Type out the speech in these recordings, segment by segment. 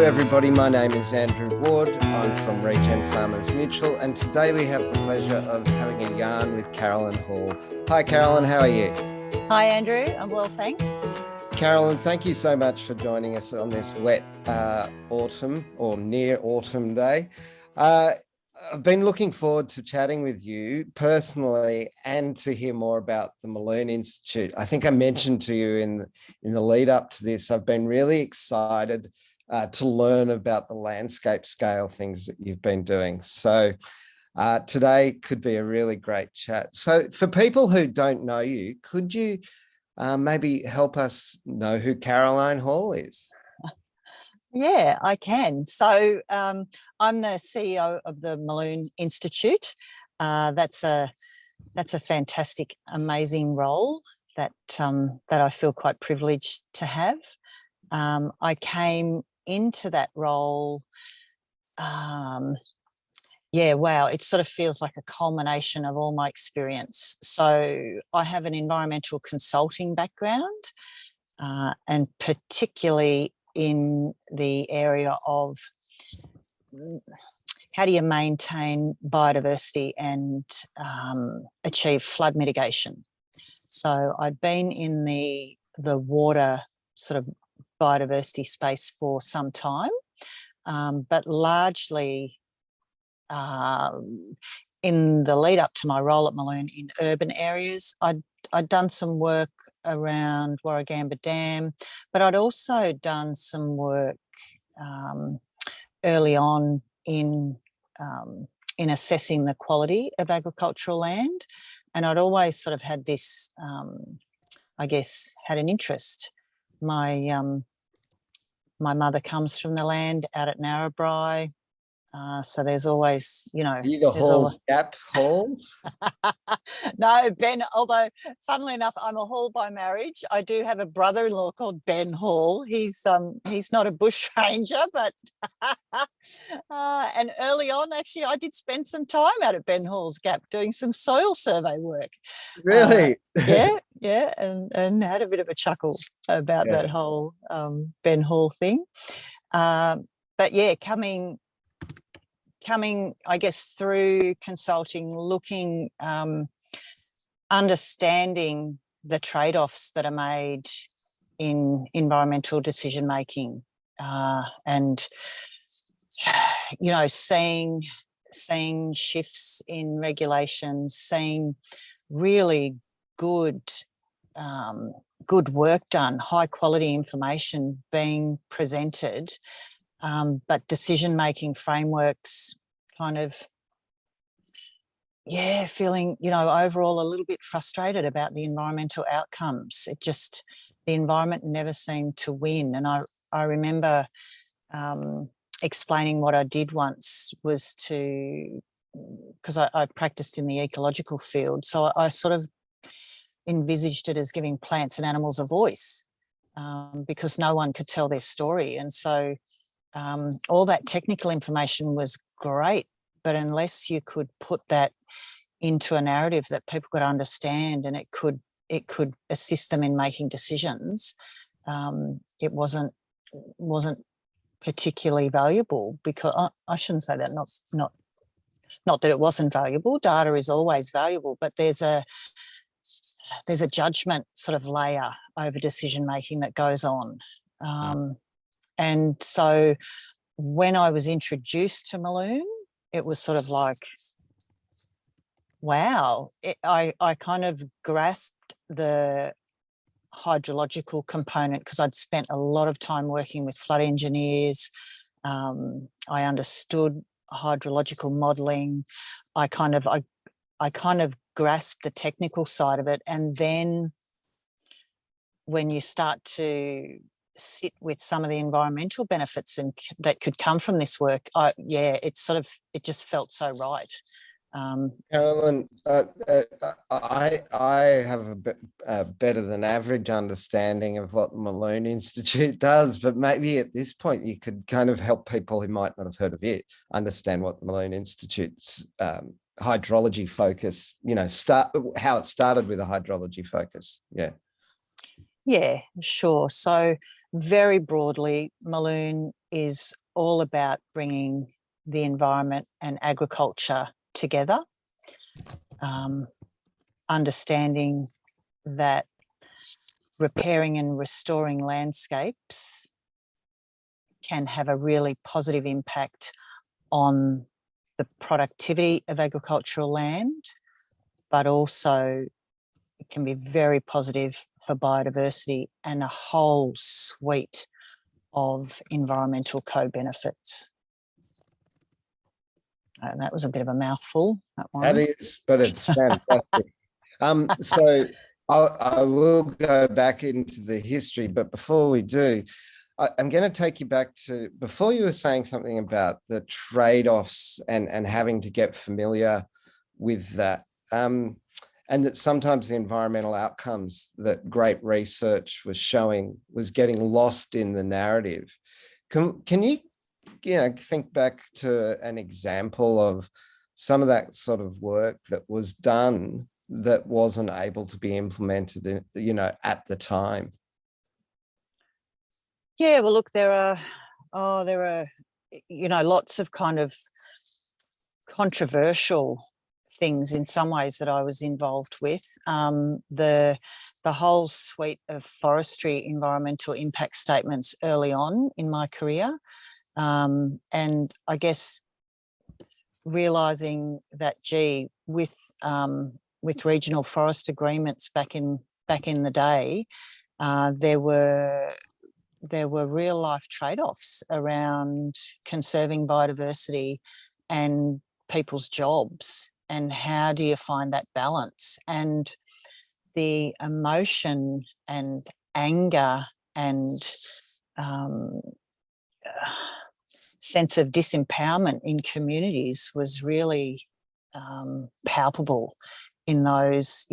everybody, my name is Andrew Ward. I'm from Regen Farmers Mutual, and today we have the pleasure of having a yarn with Carolyn Hall. Hi Carolyn, how are you? Hi Andrew, I'm well, thanks. Carolyn, thank you so much for joining us on this wet autumn or near autumn day. I've been looking forward to chatting with you personally and to hear more about the Malone Institute. I think I mentioned to you in the lead up to this, I've been really excited to learn about the landscape scale things that you've been doing. So today could be a really great chat. So for people who don't know you, could you maybe help us know who Caroline Hall is? Yeah, I can. So I'm the CEO of the Mullooon Institute. That's a fantastic, amazing role that I feel quite privileged to have. I came into that role. It sort of feels like a culmination of all my experience. So I have an environmental consulting background, and particularly in the area of how do you maintain biodiversity and achieve flood mitigation. So I'd been in the water sort of biodiversity space for some time, but largely in the lead up to my role at Mulloon in urban areas, I'd done some work around Warragamba Dam, but I'd also done some work early on in assessing the quality of agricultural land, and I'd always sort of had this, had an interest. My mother comes from the land out at Narrabri. So there's always, Are you the Hall Gap Halls? No, Ben, although funnily enough, I'm a Hall by marriage. I do have a brother-in-law called Ben Hall. He's not a bush ranger, but and early on, actually, I did spend some time out at Ben Hall's Gap doing some soil survey work. Really? Yeah, and had a bit of a chuckle about that whole Ben Hall thing. But yeah, coming, I guess, through consulting, looking, understanding the trade-offs that are made in environmental decision-making, and, you know, seeing shifts in regulations, seeing really good work done, high-quality information being presented, but decision-making frameworks kind of, feeling, you know, overall a little bit frustrated about the environmental outcomes. The environment never seemed to win. And I remember explaining what I did once was because I practiced in the ecological field, so I sort of envisaged it as giving plants and animals a voice, because no one could tell their story. And so all that technical information was great, but unless you could put that into a narrative that people could understand and it could assist them in making decisions, it wasn't particularly valuable. Because I shouldn't say that, not that it wasn't valuable. Data is always valuable, but there's a judgment sort of layer over decision making that goes on. And so when I was introduced to Mulloon, it was sort of like, wow, I kind of grasped the hydrological component because I'd spent a lot of time working with flood engineers. I understood hydrological modelling. I kind of grasped the technical side of it. And then when you start to sit with some of the environmental benefits and that could come from this work, it just felt so right. Carolyn, I have a bit better than average understanding of what the Malone Institute does, but maybe at this point you could kind of help people who might not have heard of it understand what the Malone Institute's hydrology focus, how it started with a hydrology focus. Yeah, sure. So very broadly, Mulloon is all about bringing the environment and agriculture together, understanding that repairing and restoring landscapes can have a really positive impact on the productivity of agricultural land, but also it can be very positive for biodiversity and a whole suite of environmental co-benefits. And that was a bit of a mouthful, that one. That is, but it's fantastic. So I will go back into the history, but before we do, I'm going to take you back to before you were saying something about the trade-offs and having to get familiar with that. And that sometimes the environmental outcomes that great research was showing was getting lost in the narrative. Can you think back to an example of some of that sort of work that was done that wasn't able to be implemented, at the time? Yeah, well, look, there are lots of kind of controversial things in some ways that I was involved with. The whole suite of forestry environmental impact statements early on in my career, and I guess realising that, with regional forest agreements back in the day, there were real life trade-offs around conserving biodiversity and people's jobs, and how do you find that balance? And the emotion and anger and sense of disempowerment in communities was really palpable in those.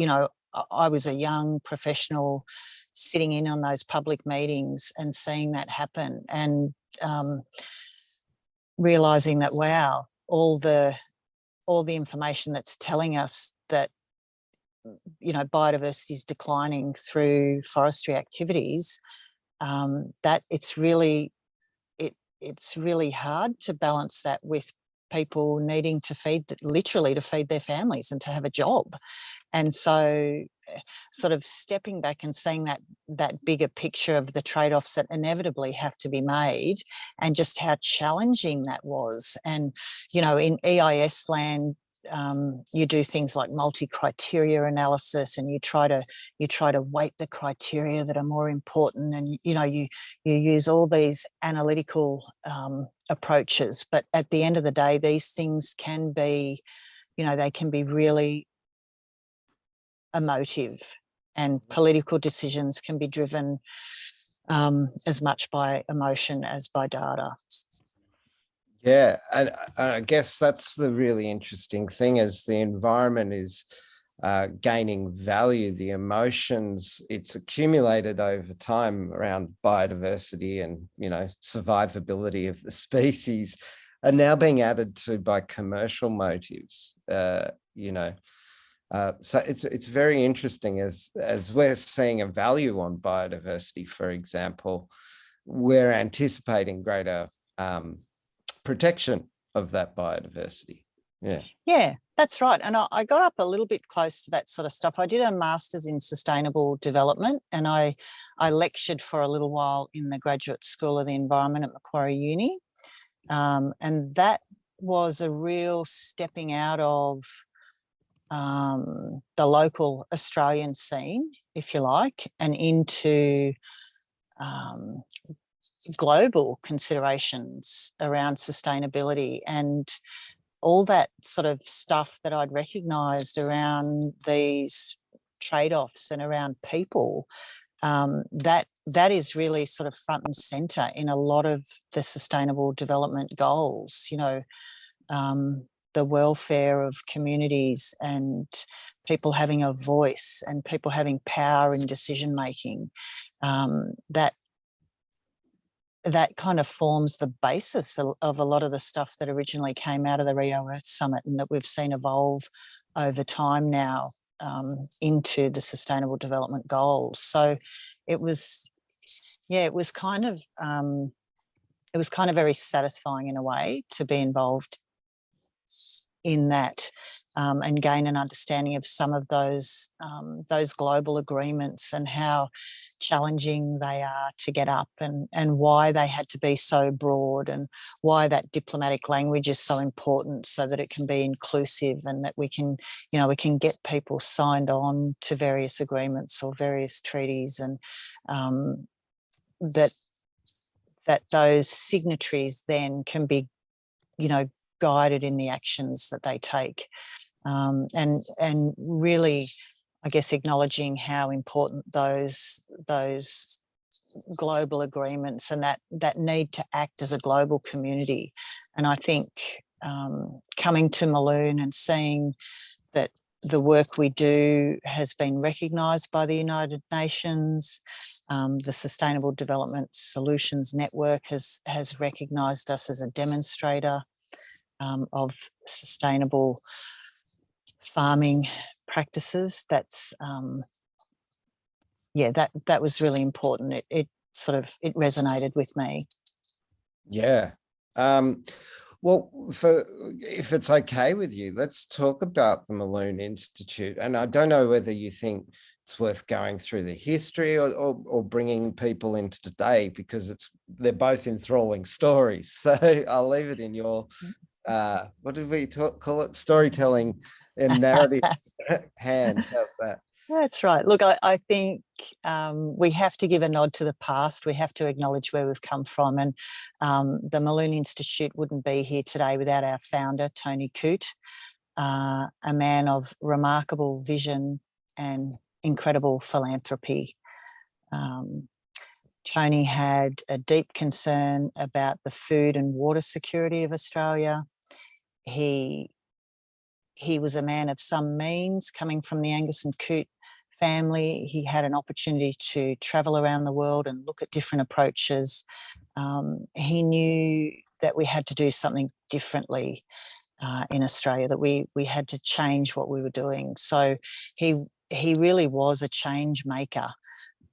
I was a young professional sitting in on those public meetings and seeing that happen, and realising that, wow, all the information that's telling us that biodiversity is declining through forestry activities, that it's really hard to balance that with people needing to literally feed their families and to have a job. And so sort of stepping back and seeing that bigger picture of the trade-offs that inevitably have to be made, and just how challenging that was. And, in EIS land, you do things like multi-criteria analysis, and you try to weight the criteria that are more important, and you use all these analytical approaches. But at the end of the day, these things can be, they can be really emotive, and political decisions can be driven as much by emotion as by data. Yeah, and I guess that's the really interesting thing. As the environment is gaining value, the emotions it's accumulated over time around biodiversity and survivability of the species are now being added to by commercial motives. So it's very interesting as we're seeing a value on biodiversity, for example, we're anticipating greater protection of that biodiversity. Yeah, that's right. And I got up a little bit close to that sort of stuff. I did a master's in sustainable development, and I lectured for a little while in the Graduate School of the Environment at Macquarie Uni, and that was a real stepping out of the local Australian scene, if you like, and into global considerations around sustainability, and all that sort of stuff that I'd recognised around these trade-offs and around people, that is really sort of front and centre in a lot of the sustainable development goals. The welfare of communities and people having a voice and people having power in decision making, that kind of forms the basis of a lot of the stuff that originally came out of the Rio Earth Summit, and that we've seen evolve over time now into the Sustainable Development Goals. So it was kind of it was kind of very satisfying in a way to be involved in that, and gain an understanding of some of those global agreements and how challenging they are to get up, and why they had to be so broad, and why that diplomatic language is so important, so that it can be inclusive, and that we can, we can get people signed on to various agreements or various treaties, and that those signatories then can be, guided in the actions that they take, and really, I guess, acknowledging how important those global agreements and that need to act as a global community. And I think coming to Mulloon and seeing that the work we do has been recognised by the United Nations. The Sustainable Development Solutions Network has recognised us as a demonstrator of sustainable farming practices. That's that was really important. It resonated with me. Yeah. Well, if it's okay with you, let's talk about the Malone Institute. And I don't know whether you think it's worth going through the history or bringing people into today, because they're both enthralling stories. So I'll leave it in your, what did we call it? Storytelling and narrative hands. How's that? That's right. Look, I think we have to give a nod to the past. We have to acknowledge where we've come from. And the Malone Institute wouldn't be here today without our founder, Tony Coote, a man of remarkable vision and incredible philanthropy. Tony had a deep concern about the food and water security of Australia. He was a man of some means, coming from the Angus and Coote family. He had an opportunity to travel around the world and look at different approaches. He knew that we had to do something differently in Australia, that we had to change what we were doing. So he really was a change maker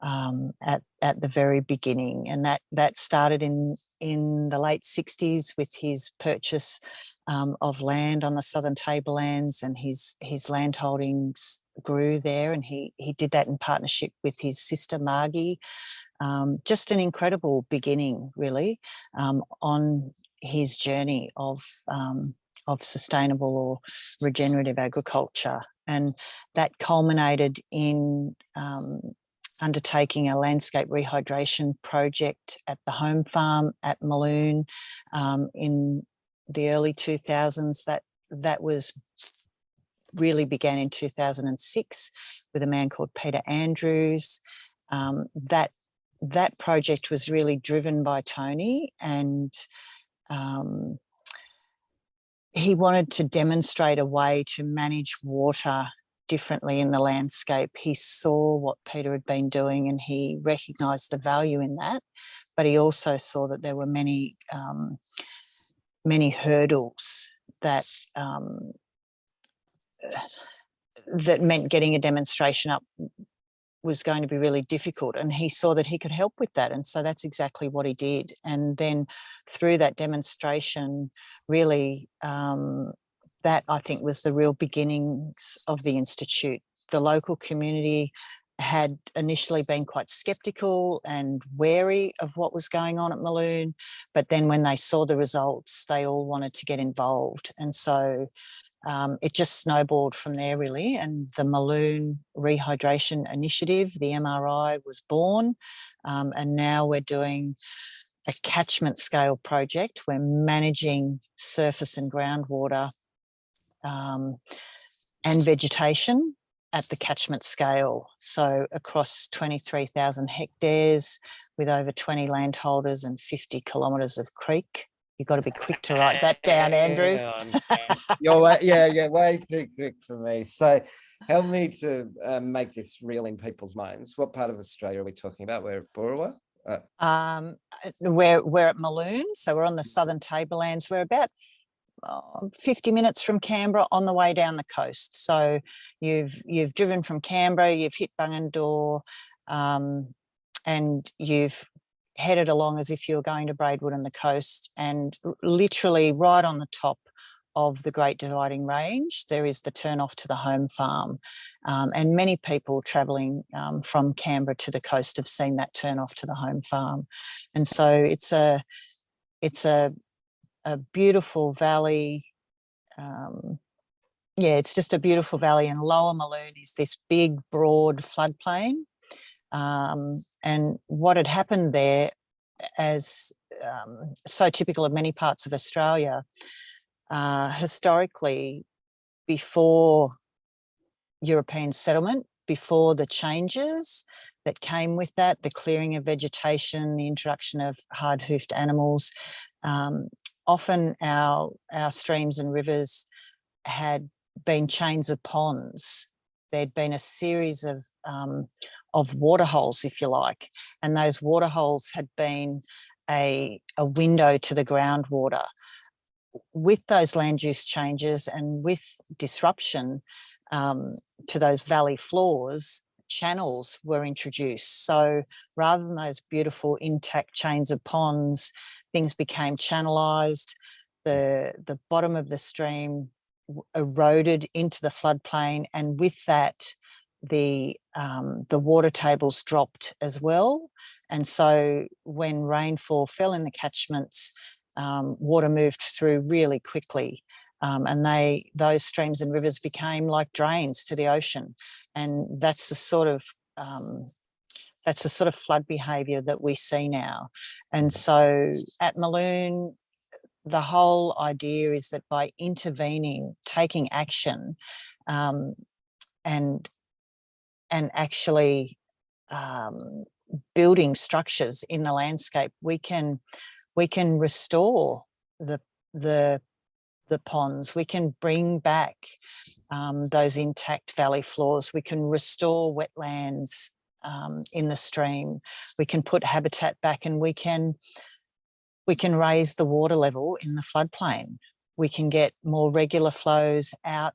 at the very beginning, and that started in the late 60s with his purchase of land on the southern tablelands, and his land holdings grew there, and he did that in partnership with his sister Margie. Just an incredible beginning, really, on his journey of sustainable or regenerative agriculture, and that culminated in undertaking a landscape rehydration project at the home farm at Mulloon in the early 2000s. That was really began in 2006 with a man called Peter Andrews. That project was really driven by Tony, and he wanted to demonstrate a way to manage water differently in the landscape. He saw what Peter had been doing, and he recognised the value in that, but he also saw that there were many hurdles that meant getting a demonstration up was going to be really difficult, and he saw that he could help with that, and so that's exactly what he did. And then through that demonstration, really, that I think was the real beginnings of the Institute. The local community had initially been quite sceptical and wary of what was going on at Mulloon, but then when they saw the results, they all wanted to get involved, and so it just snowballed from there, really. And the Mulloon Rehydration Initiative, the MRI, was born, and now we're doing a catchment scale project. We're managing surface and groundwater and vegetation at the catchment scale. So across 23,000 hectares with over 20 landholders and 50 kilometres of creek. You've got to be quick to write that down, Andrew. You're way too quick for me. So help me to make this real in people's minds. What part of Australia are we talking about? We're at Boorowa? We're at Mulloon, so we're on the southern tablelands. We're about 50 minutes from Canberra on the way down the coast. So you've driven from Canberra, you've hit Bungendore, and you've headed along as if you were going to Braidwood and the coast, and literally right on the top of the Great Dividing Range, there is the turn off to the home farm. And many people travelling from Canberra to the coast have seen that turn off to the home farm. And so it's a beautiful valley. Yeah, it's just a beautiful valley, and Lower Mulloon is this big, broad floodplain. And what had happened there, as so typical of many parts of Australia, historically, before European settlement, before the changes that came with that, the clearing of vegetation, the introduction of hard-hoofed animals, often our streams and rivers had been chains of ponds. There'd been a series of water holes, if you like, and those water holes had been a window to the groundwater. With those land use changes and with disruption to those valley floors, channels were introduced. So rather than those beautiful intact chains of ponds, things became channelized. The bottom of the stream eroded into the floodplain, and with that, the water tables dropped as well. And so when rainfall fell in the catchments, water moved through really quickly, and those streams and rivers became like drains to the ocean. And that's the sort of flood behaviour that we see now. And so at Mulloon, the whole idea is that by intervening, taking action, and actually building structures in the landscape, we can restore the ponds. We can bring back those intact valley floors. We can restore wetlands in the stream. We can put habitat back, and we can raise the water level in the floodplain. We can get more regular flows out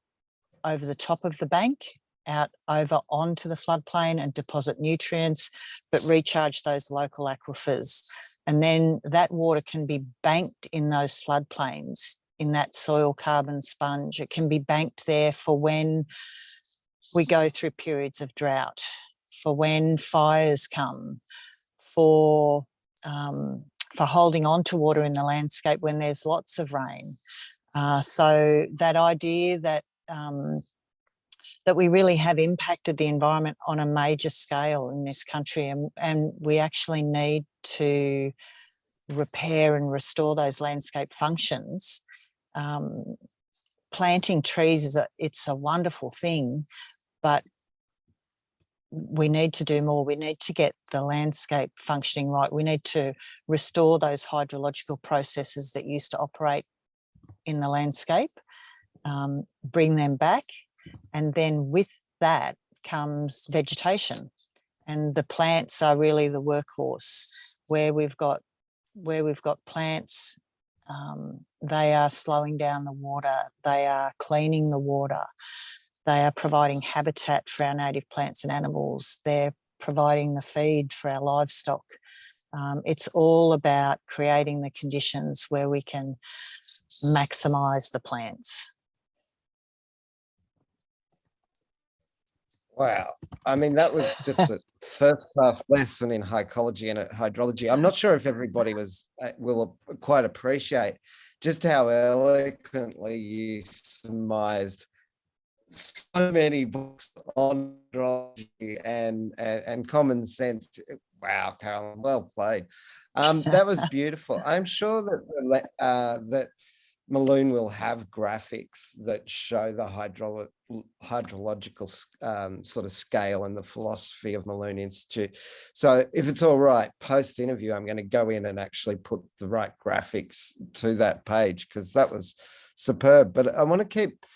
over the top of the bank, out over onto the floodplain, and deposit nutrients, but recharge those local aquifers. And then that water can be banked in those floodplains, in that soil carbon sponge. It can be banked there for when we go through periods of drought, for when fires come, for holding on to water in the landscape when there's lots of rain. So that idea that we really have impacted the environment on a major scale in this country, and we actually need to repair and restore those landscape functions. Planting trees it's a wonderful thing, but we need to do more. We need to get the landscape functioning right. We need to restore those hydrological processes that used to operate in the landscape, bring them back, and then with that comes vegetation. And the plants are really the workhorse. Where we've got plants, they are slowing down the water, they are cleaning the water, they are providing habitat for our native plants and animals, they're providing the feed for our livestock. It's all about creating the conditions where we can maximise the plants. Wow. I mean, that was just a first-class lesson in ecology and hydrology. I'm not sure if everybody will quite appreciate just how eloquently you surmised so many books on hydrology and common sense. Wow, Carolyn, well played. That was beautiful. I'm sure that Mulloon will have graphics that show the hydrological sort of scale and the philosophy of Mullooon Institute. So if it's all right, post-interview, I'm going to go in and actually put the right graphics to that page, because that was superb. But I want to keep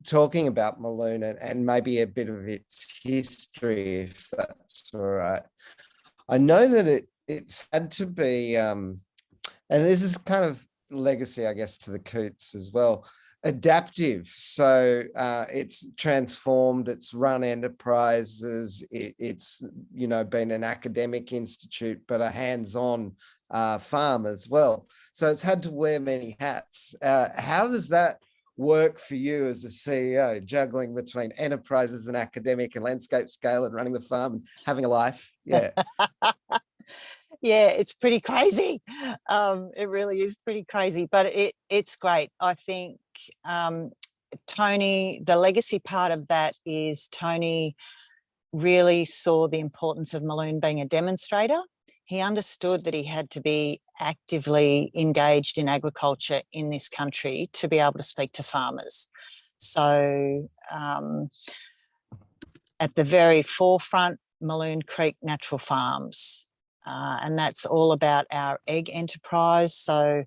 talking about Mulloon and maybe a bit of its history, if that's all right. I know that it's had to be, and this is kind of legacy, I guess, to the Coots as well. adaptive. So it's transformed, it's run enterprises, it's, you know, been an academic institute, but a hands-on farm as well. So it's had to wear many hats. How does that work for you as a CEO, juggling between enterprises and academic and landscape scale and running the farm and having a life? Yeah. Yeah, it's pretty crazy. It really is pretty crazy, but it's great. I think Tony, the legacy part of that is Tony really saw the importance of Mulloon being a demonstrator. He understood that he had to be actively engaged in agriculture in this country to be able to speak to farmers. So at the very forefront, Mulloon Creek Natural Farms. And that's all about our egg enterprise. So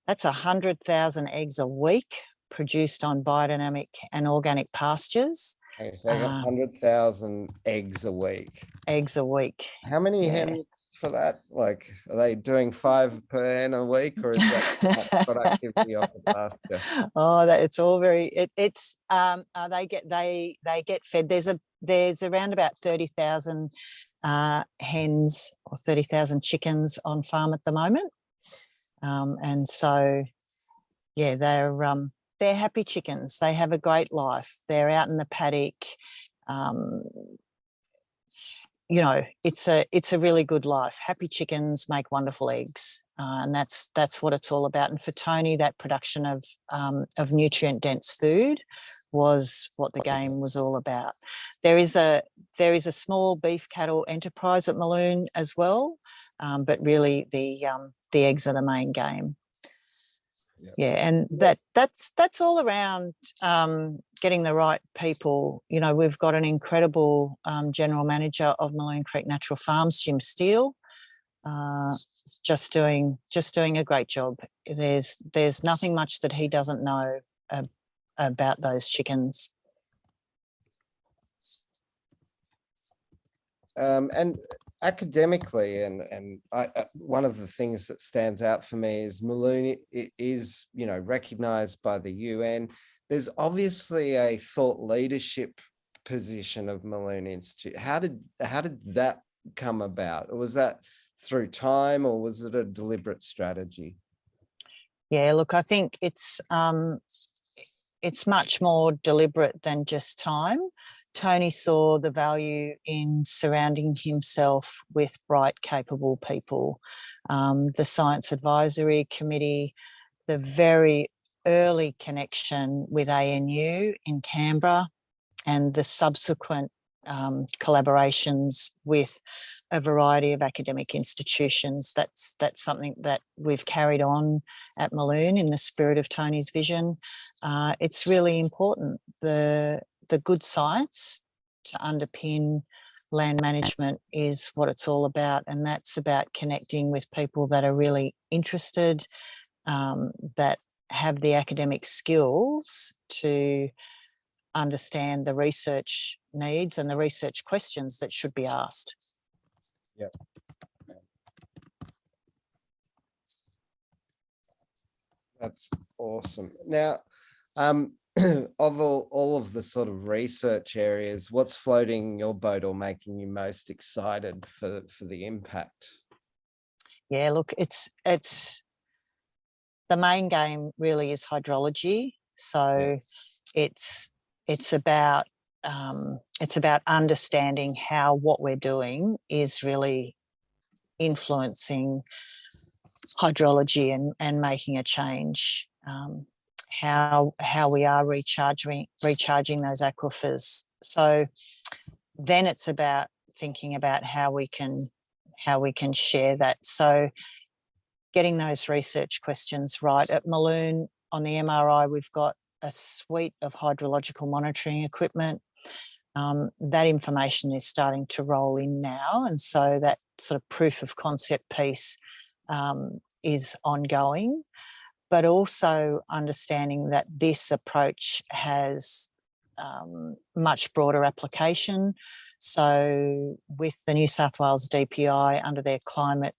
that's 100,000 eggs a week produced on biodynamic and organic pastures. Okay, so 100,000 eggs a week. Eggs a week. How many hens for that? Like, are they doing 5 per hen a week, or is that productivity off the pasture? Oh, that it's all very. They get fed. There's around about 30,000 hens or 30,000 chickens on farm at the moment, and so yeah, they're happy chickens. They have a great life. They're out in the paddock. You know, it's a really good life. Happy chickens make wonderful eggs, and that's what it's all about. And for Tony, that production of nutrient dense food was what the game was all about. There is a small beef cattle enterprise at Mulloon as well, but really the eggs are the main game. Yeah, and that's all around getting the right people. You know, we've got an incredible general manager of Malone Creek Natural Farms, Jim Steele, just doing a great job. There's nothing much that he doesn't know about those chickens. And academically, and one of the things that stands out for me is Mulloon is, you know, recognized by the UN. There's obviously a thought leadership position of Mullooon Institute. How did that come about? Or was that through time, or was it a deliberate strategy? Yeah, look, I think it's much more deliberate than just time. Tony saw the value in surrounding himself with bright, capable people. The Science Advisory Committee, the very early connection with ANU in Canberra, and the subsequent collaborations with a variety of academic institutions. That's something that we've carried on at Mulloon in the spirit of Tony's vision. It's really important. The good science to underpin land management is what it's all about, and that's about connecting with people that are really interested, that have the academic skills to understand the research needs and the research questions that should be asked. Yep. That's awesome. Now, of all of the sort of research areas, what's floating your boat or making you most excited for the impact? Yeah, look, it's the main game really is hydrology. So it's about understanding how what we're doing is really influencing hydrology and making a change. How we are recharging those aquifers. So then it's about thinking about how we can share that. So getting those research questions right. At Mulloon on the MRI, we've got a suite of hydrological monitoring equipment. That information is starting to roll in now, and so that sort of proof of concept piece is ongoing, but also understanding that this approach has much broader application. So with the New South Wales DPI under their climate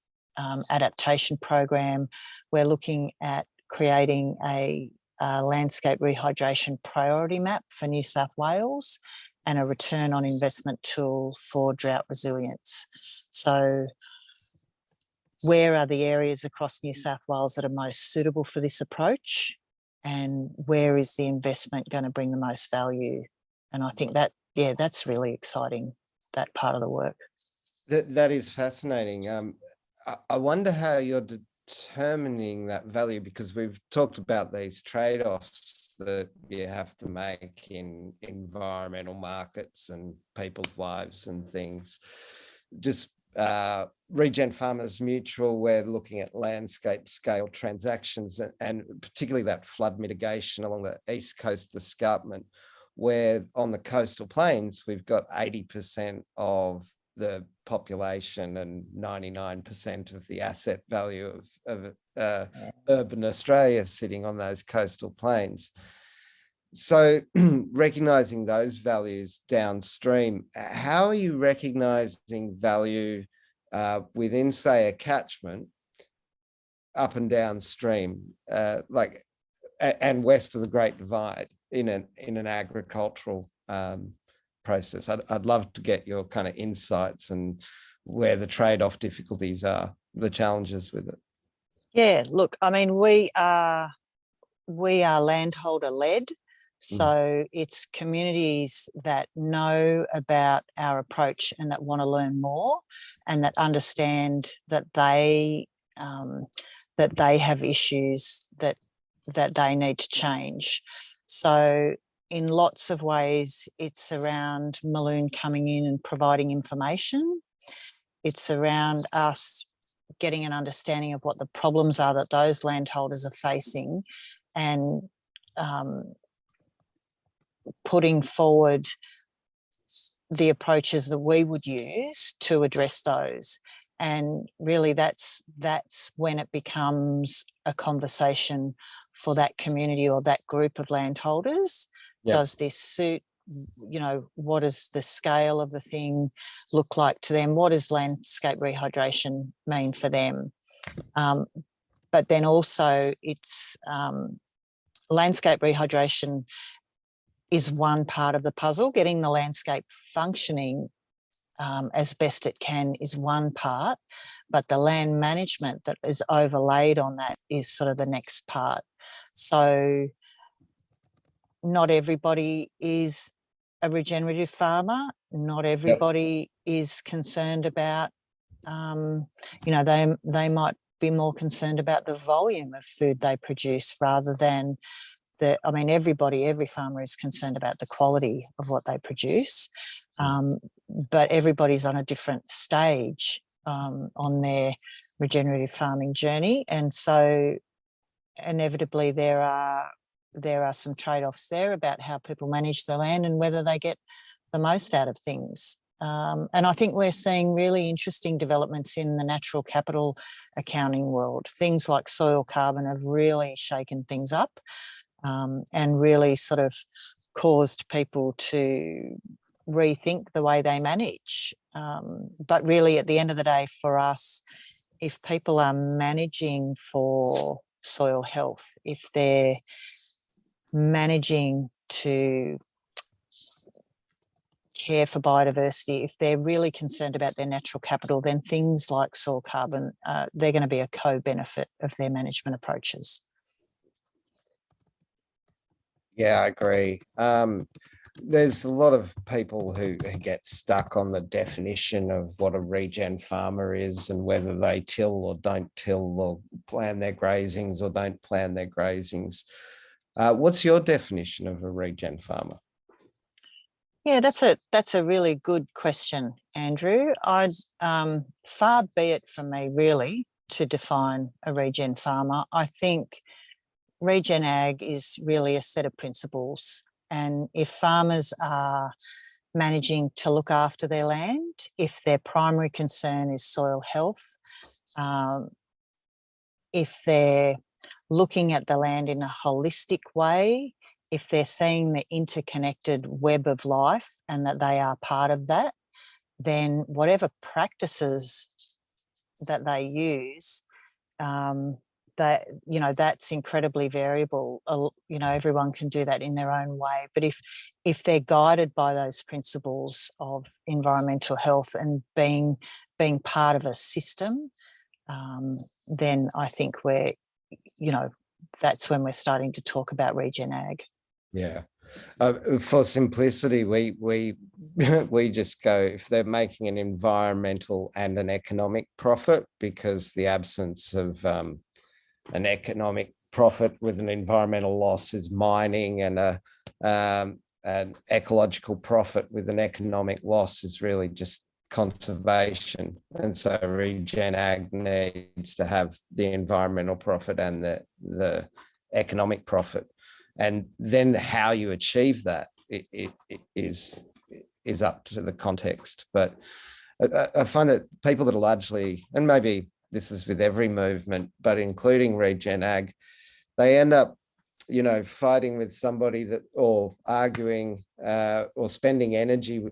adaptation program, we're looking at creating a a landscape rehydration priority map for New South Wales and a return on investment tool for drought resilience. So where are the areas across New South Wales that are most suitable for this approach, and where is the investment going to bring the most value? And I think that, yeah, that's really exciting, that part of the work. That is fascinating. I wonder how you're determining that value, because we've talked about these trade-offs that you have to make in environmental markets and people's lives and things. Just Regen Farmers Mutual, we're looking at landscape scale transactions, and particularly that flood mitigation along the east coast escarpment, where on the coastal plains we've got 80% of the population and 99% of the asset value of urban Australia sitting on those coastal plains. So recognizing those values downstream, how are you recognizing value within, say, a catchment up and downstream, like and west of the Great Divide in an agricultural process? I'd love to get your kind of insights and where the trade-off difficulties are, the challenges with it. Yeah, look, I mean, we are landholder-led. So it's communities that know about our approach and that want to learn more, and that understand that they have issues that they need to change. So in lots of ways, it's around Mulloon coming in and providing information. It's around us getting an understanding of what the problems are that those landholders are facing, and putting forward the approaches that we would use to address those. And really that's when it becomes a conversation for that community or that group of landholders. Yep. Does this suit, you know, what does the scale of the thing look like to them? What does landscape rehydration mean for them? But then also it's landscape rehydration is one part of the puzzle. Getting the landscape functioning as best it can is one part, but the land management that is overlaid on that is sort of the next part. So not everybody is a regenerative farmer. Not everybody is concerned about, you know, they might be more concerned about the volume of food they produce rather than I mean, every farmer is concerned about the quality of what they produce, but everybody's on a different stage on their regenerative farming journey. And so inevitably there are some trade-offs there about how people manage the land and whether they get the most out of things. And I think we're seeing really interesting developments in the natural capital accounting world. Things like soil carbon have really shaken things up. And really sort of caused people to rethink the way they manage. But really, at the end of the day, for us, if people are managing for soil health, if they're managing to care for biodiversity, if they're really concerned about their natural capital, then things like soil carbon, they're going to be a co-benefit of their management approaches. Yeah, I agree. There's a lot of people who get stuck on the definition of what a regen farmer is and whether they till or don't till or plan their grazings or don't plan their grazings. What's your definition of a regen farmer? Yeah, that's a really good question, Andrew. I'd far be it from me really to define a regen farmer. I think regen ag is really a set of principles, and if farmers are managing to look after their land, if their primary concern is soil health, if they're looking at the land in a holistic way, if they're seeing the interconnected web of life and that they are part of that, then whatever practices that they use, that, you know, that's incredibly variable. You know, everyone can do that in their own way. But if they're guided by those principles of environmental health and being part of a system, then I think we're, you know, that's when we're starting to talk about regen ag. Yeah. For simplicity, we we just go, if they're making an environmental and an economic profit, because the absence of an economic profit with an environmental loss is mining, and an ecological profit with an economic loss is really just conservation. And so regen ag needs to have the environmental profit and the economic profit. And then how you achieve that it is up to the context. But I find that people that are largely, and maybe this is with every movement, but including regen ag, they end up, you know, fighting with somebody that, or arguing or spending energy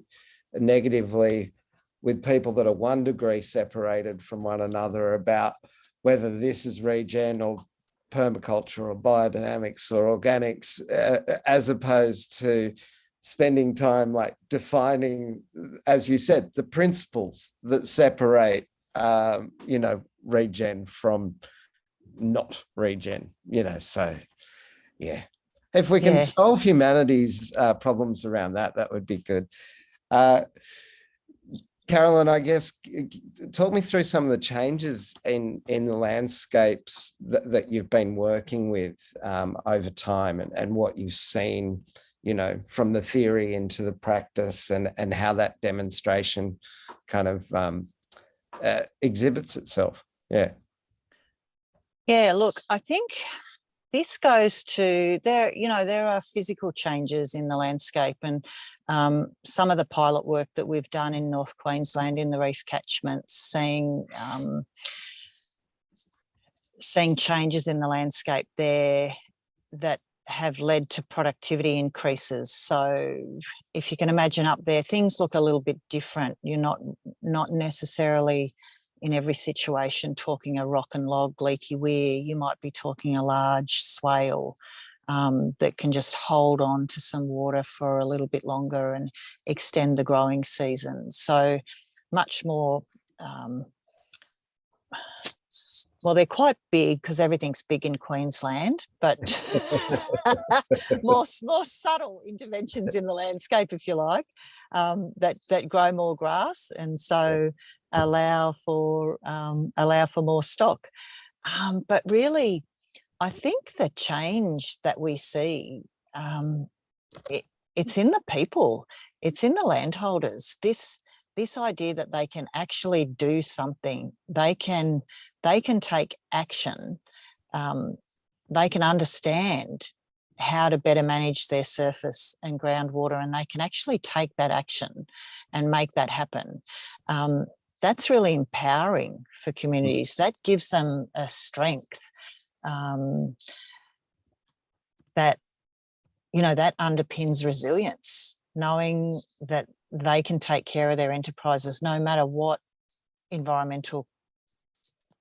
negatively with people that are 1 degree separated from one another about whether this is regen or permaculture or biodynamics or organics, as opposed to spending time like defining, as you said, the principles that separate, you know, regen from not regen, you know. So yeah, if we can solve humanity's problems around that, that would be good. Carolyn, I guess, talk me through some of the changes in the landscapes that you've been working with over time, and what you've seen, you know, from the theory into the practice, and how that demonstration kind of exhibits itself. Yeah. Yeah, look, I think this goes to there, you know, there are physical changes in the landscape, and some of the pilot work that we've done in North Queensland in the reef catchments, seeing changes in the landscape there that have led to productivity increases. So if you can imagine up there, things look a little bit different. You're not necessarily in every situation talking a rock and log leaky weir. You might be talking a large swale that can just hold on to some water for a little bit longer and extend the growing season. So much more, well, they're quite big because everything's big in Queensland, but more subtle interventions in the landscape, if you like, that grow more grass, and so allow for more stock. But really, I think the change that we see, it's in the people, it's in the landholders. This idea that they can actually do something, they can take action, they can understand how to better manage their surface and groundwater, and they can actually take that action and make that happen. That's really empowering for communities. That gives them a strength that, you know, that underpins resilience, knowing that they can take care of their enterprises no matter what environmental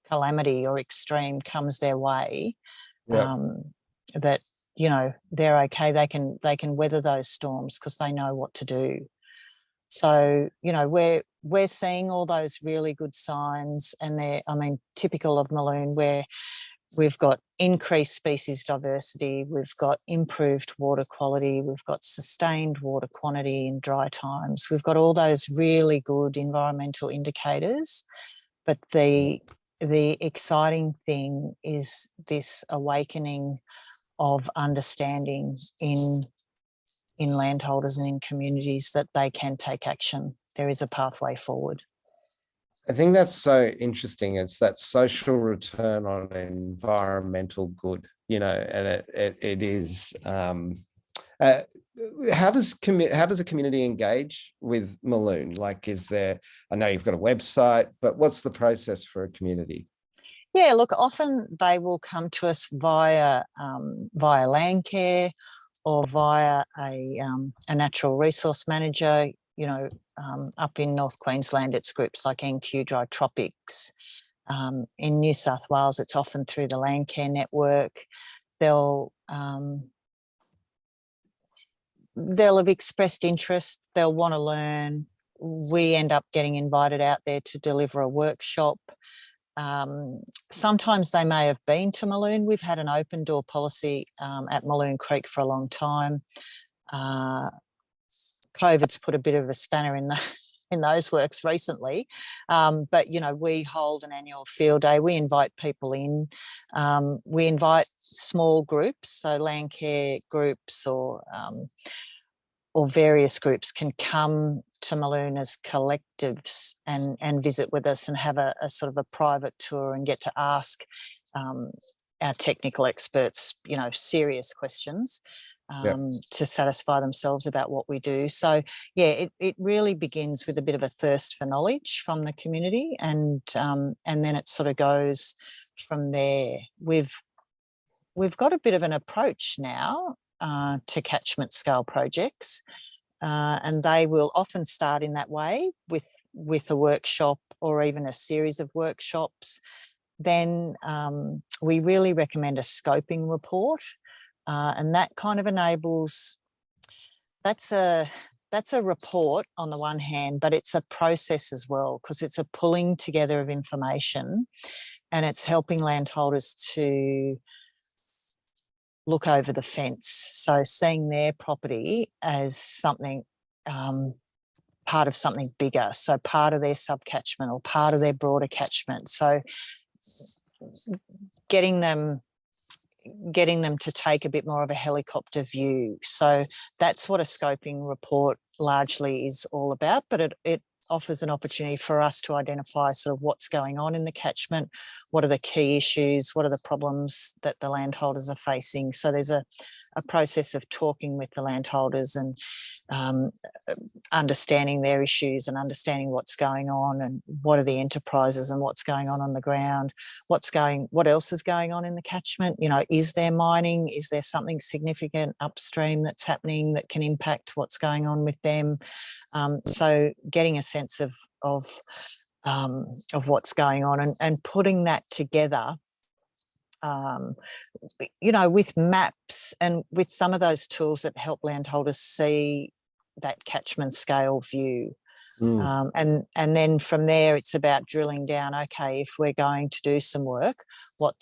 calamity or extreme comes their way. That, you know, they're okay. They can weather those storms because they know what to do. So, you know, we're seeing all those really good signs, and they're, I mean, typical of Mulloon, where we've got increased species diversity, we've got improved water quality, we've got sustained water quantity in dry times. We've got all those really good environmental indicators. But the exciting thing is this awakening of understanding in landholders and in communities that they can take action. There is a pathway forward. I think that's so interesting. It's that social return on environmental good, you know, and it is. How does a community engage with Mulloon? Like, is there? I know you've got a website, but what's the process for a community? Yeah, look, often they will come to us via Landcare or via a natural resource manager. You know, up in North Queensland, it's groups like NQ Dry Tropics. In New South Wales, it's often through the Landcare network. They'll have expressed interest. They'll want to learn. We end up getting invited out there to deliver a workshop. Sometimes they may have been to Mulloon. We've had an open door policy at Malone Creek for a long time. COVID's put a bit of a spanner in those works recently. But, you know, we hold an annual field day. We invite people in. We invite small groups, so Landcare groups or various groups can come to Mulloon as collectives and visit with us and have a sort of a private tour and get to ask our technical experts, you know, serious questions to satisfy themselves about what we do. So, yeah, it really begins with a bit of a thirst for knowledge from the community, and then it sort of goes from there. We've got a bit of an approach now to catchment scale projects, and they will often start in that way with a workshop or even a series of workshops. Then we really recommend a scoping report, and that kind of enables, that's a report on the one hand, but it's a process as well, because it's a pulling together of information, and it's helping landholders to look over the fence. So seeing their property as something, part of something bigger. So part of their subcatchment or part of their broader catchment. So getting them to take a bit more of a helicopter view. So that's what a scoping report largely is all about, but it offers an opportunity for us to identify sort of what's going on in the catchment, what are the key issues, what are the problems that the landholders are facing. So there's a process of talking with the landholders and understanding their issues and understanding what's going on and what are the enterprises and what's going on the ground, what else is going on in the catchment. You know, is there mining? Is there something significant upstream that's happening that can impact what's going on with them? So getting a sense of what's going on and putting that together, you know, with maps and with some of those tools that help landholders see that catchment scale view. And then from there, it's about drilling down, okay, if we're going to do some work, what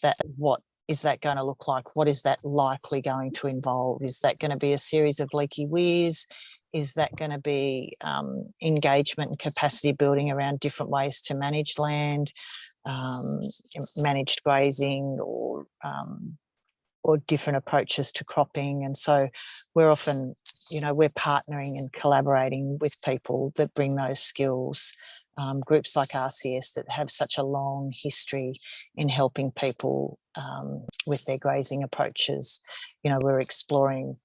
is that going to look like? What is that likely going to involve? Is that going to be a series of leaky weirs? Is that going to be engagement and capacity building around different ways to manage land, managed grazing, or different approaches to cropping? And so we're often, you know, we're partnering and collaborating with people that bring those skills. Groups like RCS that have such a long history in helping people with their grazing approaches. You know, we're exploring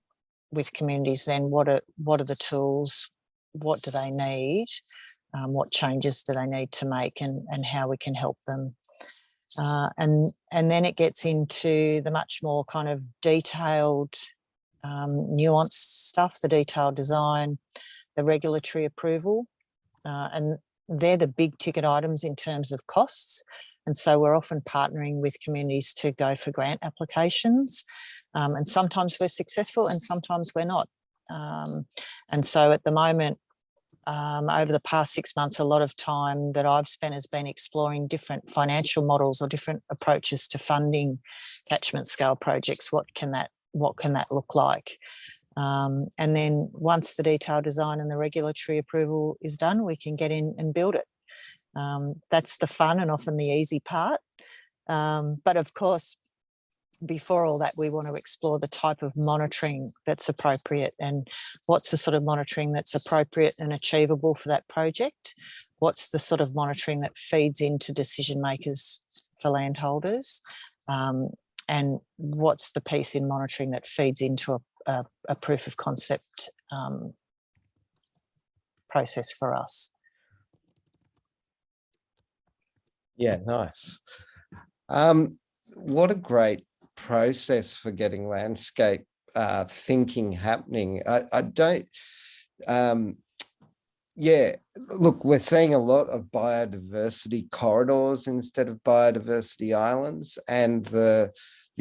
with communities then what are the tools, what do they need, what changes do they need to make, and how we can help them. And then it gets into the much more kind of detailed, nuanced stuff, the detailed design, the regulatory approval, and they're the big ticket items in terms of costs. And so we're often partnering with communities to go for grant applications. And sometimes we're successful and sometimes we're not. And so at the moment, over the past 6 months, a lot of time that I've spent has been exploring different financial models or different approaches to funding catchment scale projects. What can that look like? And then once the detailed design and the regulatory approval is done, we can get in and build it. That's the fun and often the easy part. But of course, before all that, we want to explore the type of monitoring that's appropriate and what's the sort of monitoring that's appropriate and achievable for that project. What's the sort of monitoring that feeds into decision makers for landholders, and what's the piece in monitoring that feeds into a proof of concept process for us. Yeah, nice. What a great process for getting landscape thinking happening. I don't Yeah, look, we're seeing a lot of biodiversity corridors instead of biodiversity islands, and the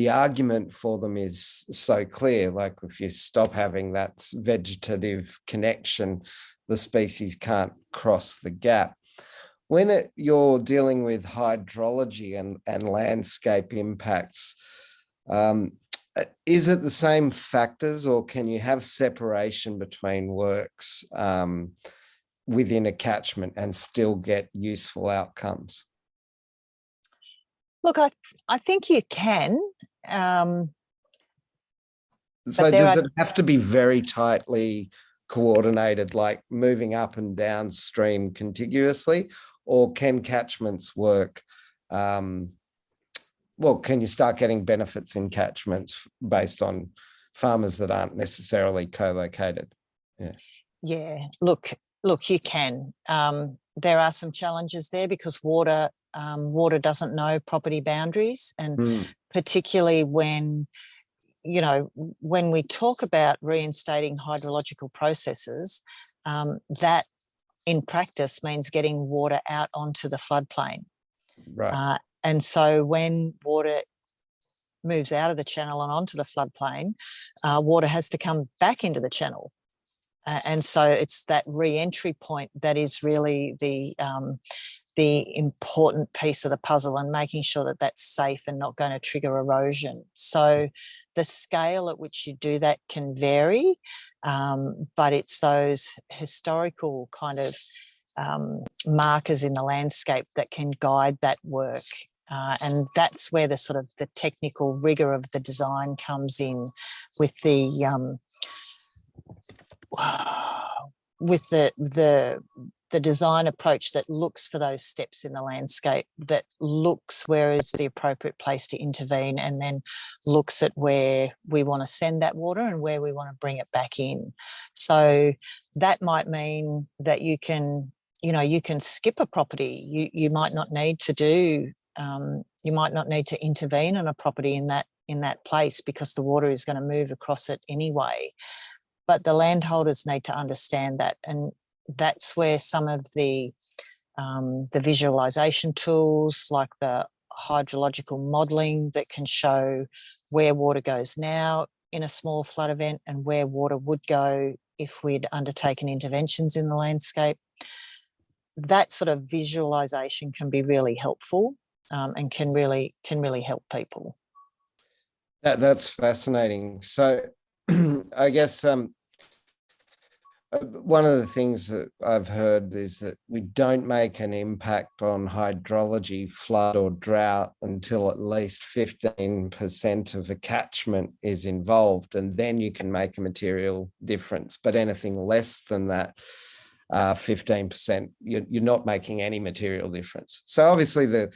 argument for them is so clear. Like, if you stop having that vegetative connection, the species can't cross the gap. When you're dealing with hydrology and landscape impacts, um, is it the same factors, or can you have separation between works within a catchment and still get useful outcomes? Look, I think you can, So but there does are. it have to be very tightly coordinated, like moving up and downstream contiguously, or can catchments work? Well, can you start getting benefits in catchments based on farmers that aren't necessarily co-located? Yeah. Yeah, look, you can. There are some challenges there because water doesn't know property boundaries, and Mm, particularly when, when we talk about reinstating hydrological processes, that in practice means getting water out onto the floodplain. right. And so when water moves out of the channel and onto the floodplain, water has to come back into the channel. And so it's that re-entry point that is really the important piece of the puzzle, and making sure that that's safe and not going to trigger erosion. So the scale at which you do that can vary, but it's those historical kind of markers in the landscape that can guide that work. And that's where the sort of the technical rigor of the design comes in, with the with the design approach that looks for those steps in the landscape, that looks where is the appropriate place to intervene, and then looks at where we want to send that water and where we want to bring it back in. So that might mean that you can skip a property. You might not need to do you might not need to intervene on a property in that place, because the water is going to move across it anyway. But the landholders need to understand that, and that's where some of the visualisation tools, like the hydrological modelling, that can show where water goes now in a small flood event and where water would go if we'd undertaken interventions in the landscape. That sort of visualisation can be really helpful, and can really help people. That's fascinating. So I guess one of the things that I've heard is that we don't make an impact on hydrology, flood or drought until at least 15% of a catchment is involved, and then you can make a material difference. But anything less than that, 15%, you're not making any material difference. So obviously the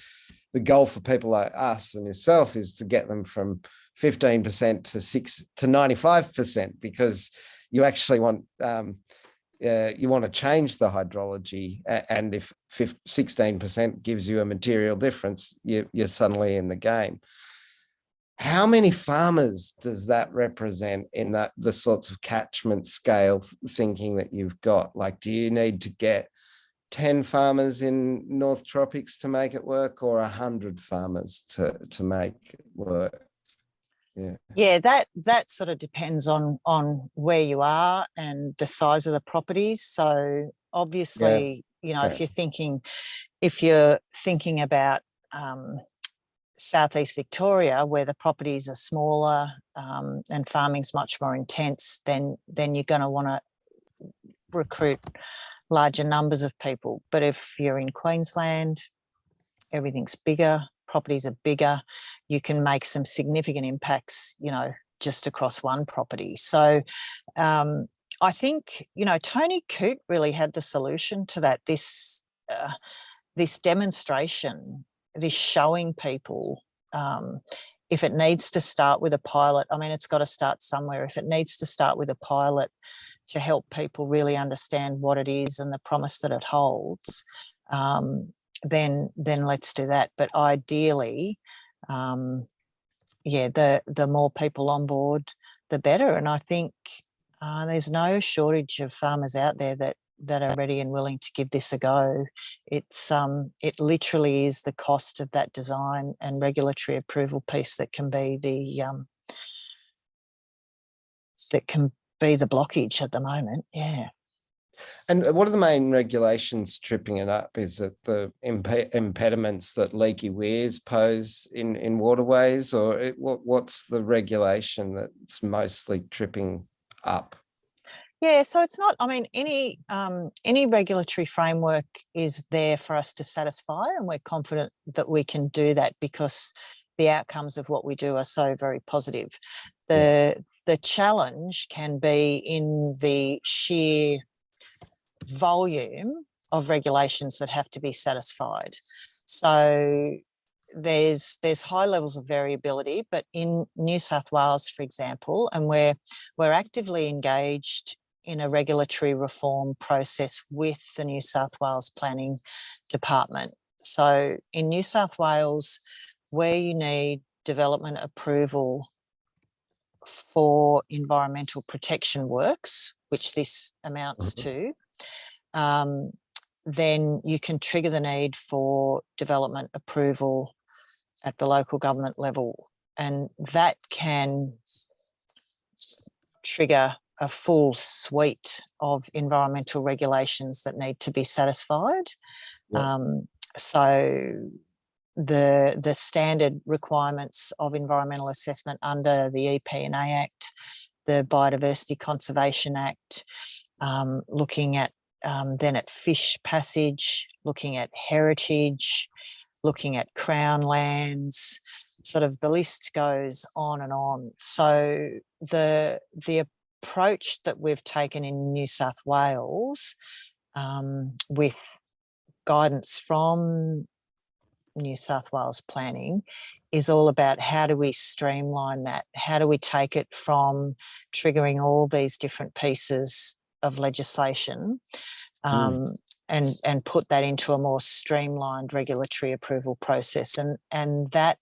goal for people like us and yourself is to get them from 15% to 95%, because you actually want to change the hydrology, and if 16% gives you a material difference, you're suddenly in the game. How many farmers does that represent in the sorts of catchment scale thinking that you've got? Like, do you need to get 10 farmers in North Tropics to make it work, or 100 farmers to make it work? Yeah, that sort of depends on where you are and the size of the properties. So obviously, if you're thinking about southeast Victoria, where the properties are smaller, and farming's much more intense, then you're going to want to recruit larger numbers of people. But if you're in Queensland, everything's bigger, properties are bigger, you can make some significant impacts, just across one property. So I think, Tony Coote really had the solution to that. This demonstration, this showing people, if it needs to start with a pilot, I mean, it's got to start somewhere. If it needs to start with a pilot to help people really understand what it is and the promise that it holds, then let's do that. But ideally, the more people on board, the better. And I think there's no shortage of farmers out there that that are ready and willing to give this a go. It literally is the cost of that design and regulatory approval piece that can be the blockage at the moment. Yeah. And what are the main regulations tripping it up? Is it the impediments that leaky weirs pose in waterways, or what's the regulation that's mostly tripping up? Yeah, so it's not, I mean, any regulatory framework is there for us to satisfy, and we're confident that we can do that because the outcomes of what we do are so very positive. The challenge can be in the sheer volume of regulations that have to be satisfied. So there's high levels of variability, but in New South Wales, for example, and we're actively engaged in a regulatory reform process with the New South Wales Planning Department. So in New South Wales, where you need development approval for environmental protection works, which this amounts to, then you can trigger the need for development approval at the local government level. And that can trigger a full suite of environmental regulations that need to be satisfied. So the standard requirements of environmental assessment under the EPA Act, the Biodiversity Conservation Act, looking at then at fish passage, looking at heritage, looking at crown lands, sort of the list goes on and on. So the approach that we've taken in New South Wales, with guidance from New South Wales Planning, is all about how do we streamline that? How do we take it from triggering all these different pieces of legislation and put that into a more streamlined regulatory approval process? And that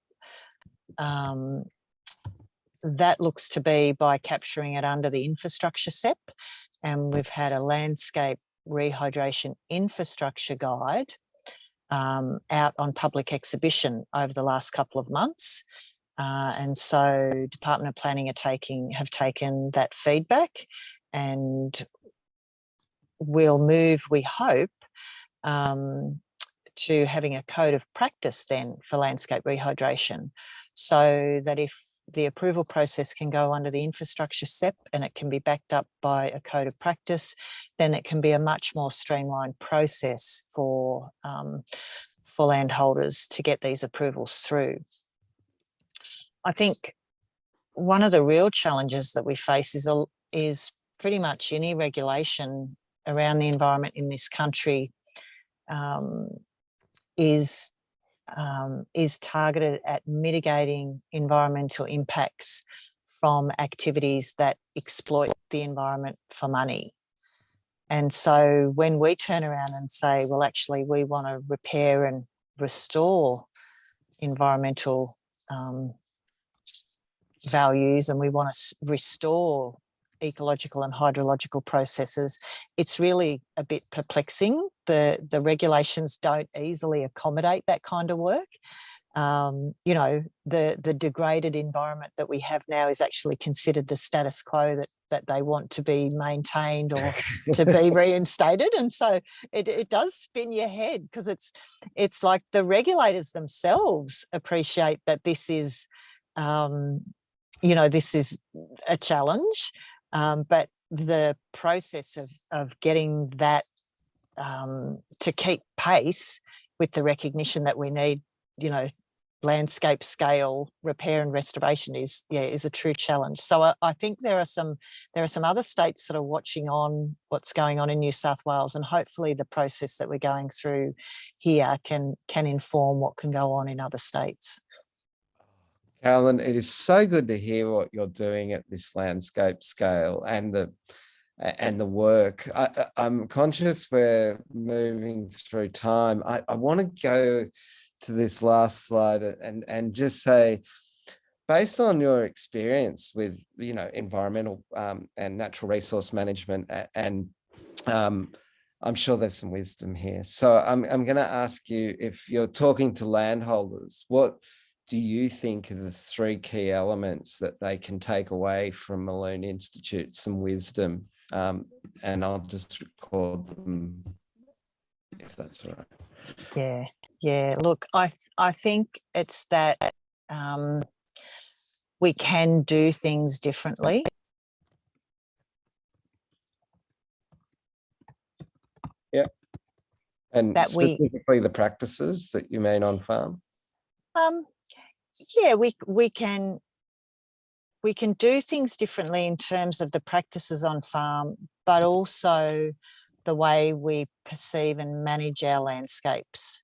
that looks to be by capturing it under the infrastructure SEP. And we've had a landscape rehydration infrastructure guide out on public exhibition over the last couple of months. And so Department of Planning have taken that feedback, and we'll move, we hope, to having a code of practice then for landscape rehydration, so that if the approval process can go under the infrastructure SEP and it can be backed up by a code of practice, then it can be a much more streamlined process for landholders to get these approvals through. I think one of the real challenges that we face is pretty much any regulation around the environment in this country is targeted at mitigating environmental impacts from activities that exploit the environment for money. And so when we turn around and say, well, actually, we want to repair and restore environmental values, and we want to restore ecological and hydrological processes, it's really a bit perplexing. The regulations don't easily accommodate that kind of work. You know, the degraded environment that we have now is actually considered the status quo that they want to be maintained or to be reinstated. And so it does spin your head, because it's like the regulators themselves appreciate that this is, you know, this is a challenge. But the process of getting that to keep pace with the recognition that we need, you know, landscape scale repair and restoration is a true challenge. So I think there are some other states sort of watching on what's going on in New South Wales, and hopefully the process that we're going through here can inform what can go on in other states. Carolyn, it is so good to hear what you're doing at this landscape scale and the work. I'm conscious we're moving through time. I want to go to this last slide and just say, based on your experience with, you know, environmental and natural resource management and I'm sure there's some wisdom here. So I'm going to ask you, if you're talking to landholders, what do you think are the 3 key elements that they can take away from Mullooon Institute, some wisdom? And I'll just record them if that's all right. Yeah. Look, I think it's that we can do things differently. Yeah. And that specifically the practices that you mean on farm? Yeah, we can do things differently in terms of the practices on farm, but also the way we perceive and manage our landscapes.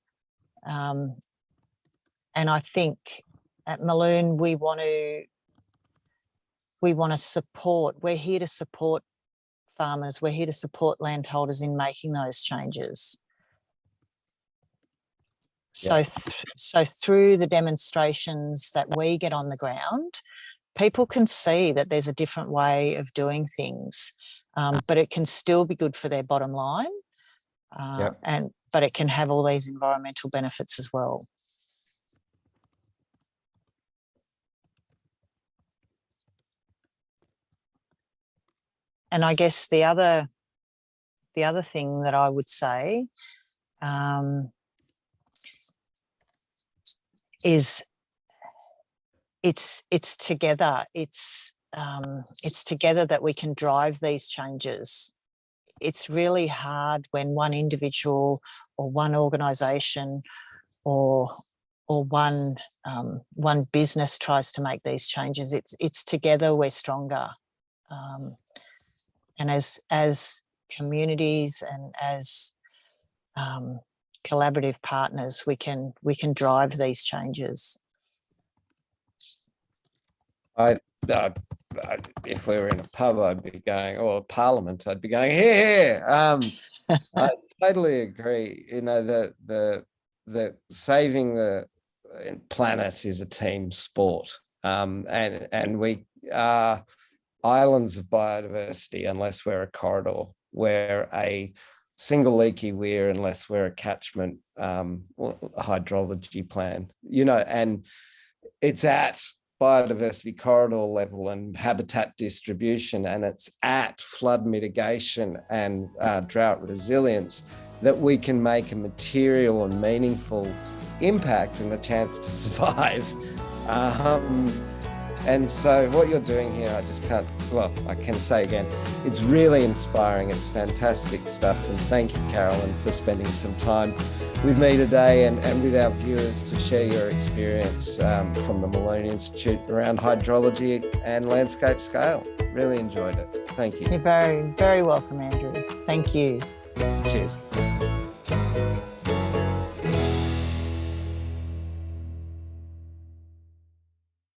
And I think at Mulloon we want to support. We're here to support farmers. We're here to support landholders in making those changes. So, so through the demonstrations that we get on the ground, people can see that there's a different way of doing things, but it can still be good for their bottom line, but it can have all these environmental benefits as well. And I guess the other thing that I would say is it's together. It's together that we can drive these changes. It's really hard when one individual or one organisation or one business tries to make these changes. It's together we're stronger. And as communities and as collaborative partners, we can drive these changes. If we were in a pub, I'd be going, or a parliament, I'd be going, here. I totally agree. You know, the saving the planet is a team sport, and we are islands of biodiversity unless we're a corridor. We're a single leaky weir unless we're a catchment hydrology plan. You know, and it's at biodiversity corridor level and habitat distribution, and it's at flood mitigation and drought resilience that we can make a material and meaningful impact and the chance to survive. And so what you're doing here, I can say again, it's really inspiring. It's fantastic stuff. And thank you, Carolyn, for spending some time with me today and with our viewers to share your experience from the Malone Institute around hydrology and landscape scale. Really enjoyed it. Thank you. You're very, very welcome, Andrew. Thank you. Cheers.